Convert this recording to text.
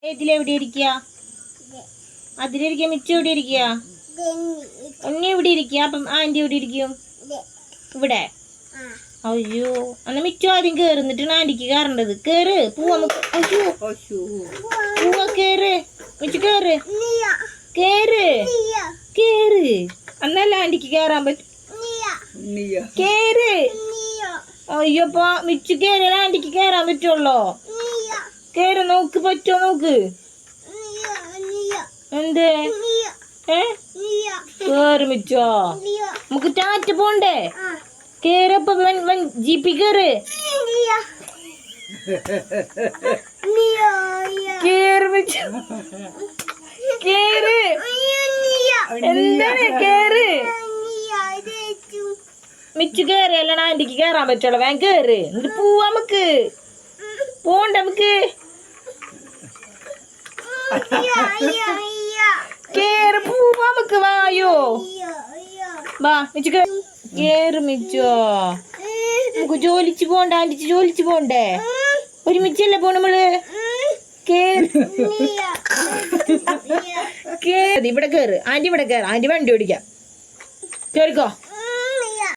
ഇതിലെവിടെ ഇരിക്കുക? അതിലിരിക്കുക. മിച്ചു എവിടെ ഇരിക്കുക? ഒന്നി ഇവിടെ ഇരിക്കുക. അപ്പം ആന്റി എവിടെ ഇരിക്കും? ഇവിടെ. അയ്യോ, എന്നാ മിച്ചു ആദ്യം കേറുന്നിട്ടാണ് ആന്റിക്ക് കയറേണ്ടത്. കേറ്, പോവാ നമുക്ക്. അയ്യോ, പോവാ, കേറ് മിച്ചു, കേറ് കേറ് കേറ്. എന്നല്ല ആന്റിക്ക് കേറാൻ പറ്റും. കേറ്. അയ്യോപ്പാ, മിച്ചു കേറിയാൽ ആന്റിക്ക് കേറാൻ പറ്റുള്ളോ? കേറ് നോക്ക്, പറ്റുമോ നോക്ക്. എന്തേ? കേറ് മിച്ചോ, നമുക്ക് ടാറ്റ പോണ്ടേ? കേറപ്പ ജീപ്പി കേറ്. കേറ് മിച്ചു, കേറ്. എന്താണ്? കേറ് മിച്ചു, കേറിയല്ലാണ് ആന്റിക്ക് കേറാൻ പറ്റുള്ളൂ. വേഗം കേറ്, എന്നിട്ട് പോവാ നമുക്ക്. പോണ്ട നമുക്ക്. കേറ്, പോവാ നമുക്ക്. വായോ, വാ മിച്ചു, കേറ് മിച്ചോ. നമുക്ക് ജോലിച്ച് പോണ്ട, ആന്റിച്ച് ജോലിച്ച് പോണ്ടേ? ഒരുമിച്ചല്ലേ പോണ നമ്മള്. കേറ്. ഇവിടെ കേറ് ആന്റി, ഇവിടെ കേറ്. ആന്റി വണ്ടി ഓടിക്കാം. കേറിക്കോ.